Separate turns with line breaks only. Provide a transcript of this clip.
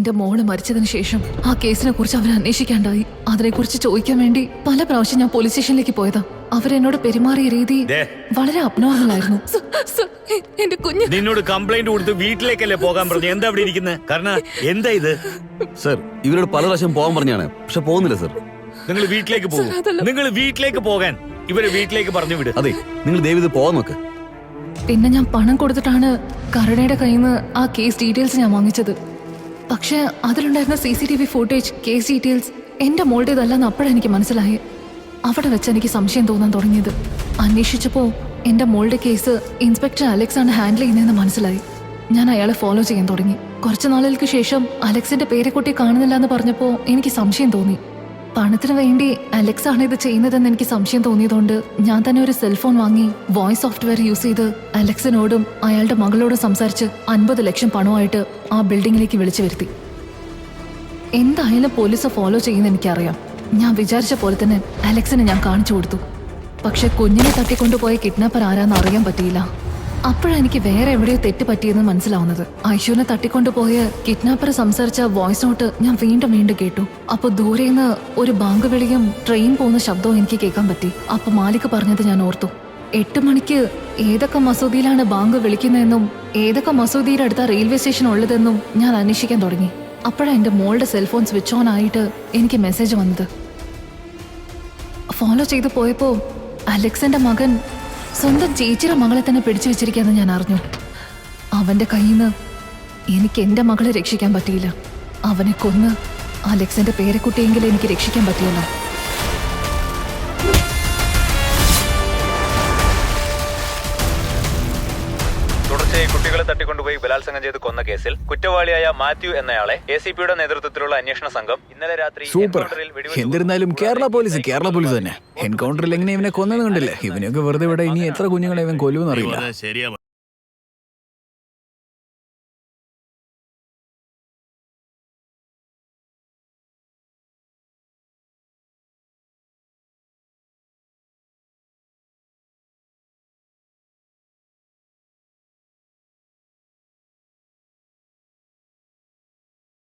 എന്റെ മോള് മരിച്ചതിന് ശേഷം ആ കേസിനെ കുറിച്ച് അവർ അന്വേഷിക്കാണ്ടായി. അതിനെക്കുറിച്ച് ചോദിക്കാൻ വേണ്ടി പല പ്രാവശ്യം ഞാൻ പോലീസ് സ്റ്റേഷനിലേക്ക് പോയതാ. അവരെന്നോട് പെരുമാറിയ രീതി വളരെ അബ്നോർമൽ ആയിരുന്നു. എന്റെ കുഞ്ഞ്
നിന്നോട് കംപ്ലൈന്റ് കൊടുത്ത് വീട്ടിലേക്കല്ലേ പോകാൻ പറഞ്ഞു. എന്താ അവിടെ ഇരിക്കുന്നത്? കാരണം എന്താ ഇത്?
സർ, ഇവരോട് പല പ്രാവശ്യം പോകാൻ പറഞ്ഞാണ്, പക്ഷെ പോകുന്നില്ല സർ.
നിങ്ങൾ വീട്ടിലേക്ക് പോകും. നിങ്ങൾ വീട്ടിലേക്ക് പോകാൻ ഇവരെ വീട്ടിലേക്ക് പറഞ്ഞു വിട്.
അതെ, നിങ്ങൾ ദയവ് പോകാൻ നോക്ക്.
പിന്നെ ഞാൻ പണം കൊടുത്തിട്ടാണ് കരുണയുടെ കയ്യിൽ നിന്ന് ആ കേസ് ഡീറ്റെയിൽസ് ഞാൻ വാങ്ങിച്ചത്. പക്ഷെ അതിലുണ്ടായിരുന്ന CCTV ഫുട്ടേജ്, കേസ് ഡീറ്റെയിൽസ് എന്റെ മോളുടേതല്ലെന്ന് അപ്പോഴെനിക്ക് മനസ്സിലായി. അവിടെ വെച്ച് എനിക്ക് സംശയം തോന്നാൻ തുടങ്ങിയത്. അന്വേഷിച്ചപ്പോ എന്റെ മോളുടെ കേസ് ഇൻസ്പെക്ടർ അലക്സ് ആണ് ഹാൻഡിൽ ചെയ്യുന്നതെന്ന് മനസ്സിലായി. ഞാൻ അയാളെ ഫോളോ ചെയ്യാൻ തുടങ്ങി. കുറച്ചു നാളുകൾക്ക് ശേഷം അലക്സിന്റെ പേരെക്കുട്ടി കാണുന്നില്ല എന്ന് പറഞ്ഞപ്പോ എനിക്ക് സംശയം തോന്നി. പണത്തിന് വേണ്ടി അലക്സ് ആണ് ഇത് ചെയ്യുന്നതെന്ന് എനിക്ക് സംശയം തോന്നിയതുകൊണ്ട് ഞാൻ തന്നെ ഒരു സെൽഫോൺ വാങ്ങി വോയിസ് സോഫ്റ്റ്വെയർ യൂസ് ചെയ്ത് അലക്സിനോടും അയാളുടെ മകളോടും സംസാരിച്ച് 50 ലക്ഷം പണമായിട്ട് ആ ബിൽഡിങ്ങിലേക്ക് വിളിച്ചു വരുത്തി. എന്തായാലും പോലീസ് ഫോളോ ചെയ്യുന്ന എനിക്കറിയാം. ഞാൻ വിചാരിച്ച പോലെ തന്നെ അലക്സിനെ ഞാൻ കാണിച്ചു കൊടുത്തു. പക്ഷെ കുഞ്ഞിനെ തട്ടിക്കൊണ്ടുപോയ കിഡ്നാപ്പർ ആരാന്ന് അറിയാൻ പറ്റിയില്ല. അപ്പോഴെനിക്ക് വേറെ എവിടെയോ തെറ്റ് പറ്റിയെന്ന് മനസ്സിലാവുന്നത്. ഐശുവിനെ തട്ടിക്കൊണ്ടുപോയ കിഡ്നാപ്പർ സംസാരിച്ച വോയിസ് നോട്ട് ഞാൻ വീണ്ടും വീണ്ടും കേട്ടു. അപ്പൊ ദൂരെന്ന് ഒരു ബാങ്ക് വിളിയും ട്രെയിൻ പോകുന്ന ശബ്ദവും എനിക്ക് കേൾക്കാൻ പറ്റി. അപ്പൊ മാലിക് പറഞ്ഞത് ഞാൻ ഓർത്തു. 8 മണിക്ക് ഏതൊക്കെ മസൂദിയിലാണ് ബാങ്ക് വിളിക്കുന്നതെന്നും ഏതൊക്കെ മസൂദിയുടെ അടുത്ത റെയിൽവേ സ്റ്റേഷൻ ഉള്ളതെന്നും ഞാൻ അന്വേഷിക്കാൻ തുടങ്ങി. അപ്പോഴാണ് എന്റെ മോളുടെ സെൽഫോൺ സ്വിച്ച് ഓൺ ആയിട്ട് എനിക്ക് മെസ്സേജ് വന്നത്. ഫോളോ ചെയ്തു പോയപ്പോ അലക്സിന്റെ മകൻ സ്വന്തം ചേച്ചിയുടെ മകളെ തന്നെ പിടിച്ചു വെച്ചിരിക്കാന്ന് ഞാൻ അറിഞ്ഞു. അവന്റെ കയ്യിൽ നിന്ന് എനിക്ക് എന്റെ മകളെ രക്ഷിക്കാൻ പറ്റിയില്ല. അവനെ കൊന്ന് അലക്സിന്റെ പേരക്കുട്ടിയെങ്കിലും എനിക്ക് രക്ഷിക്കാൻ പറ്റിയല്ലോ.
തുടർച്ചയായി കുട്ടികളെ തട്ടിക്കൊണ്ടുപോയി ബലാത്സംഗം ചെയ്ത് കൊന്ന കേസിൽ കുറ്റവാളിയായ മാത്യു എന്നയാളെ ACPയുടെ നേതൃത്വത്തിലുള്ള അന്വേഷണ സംഘം ഇന്നലെ രാത്രി
സൂപ്പർ. എന്നിരുന്നാലും കേരള പോലീസ് തന്നെ. എൻകൗണ്ടറിൽ എങ്ങനെ ഇവനെ കൊന്നത് കണ്ടില്ലേ? ഇവനെയൊക്കെ വെറുതെ ഇവിടെ ഇനി എത്ര കുഞ്ഞുങ്ങളെ ഇവൻ കൊല്ലുമെന്നറിയില്ല.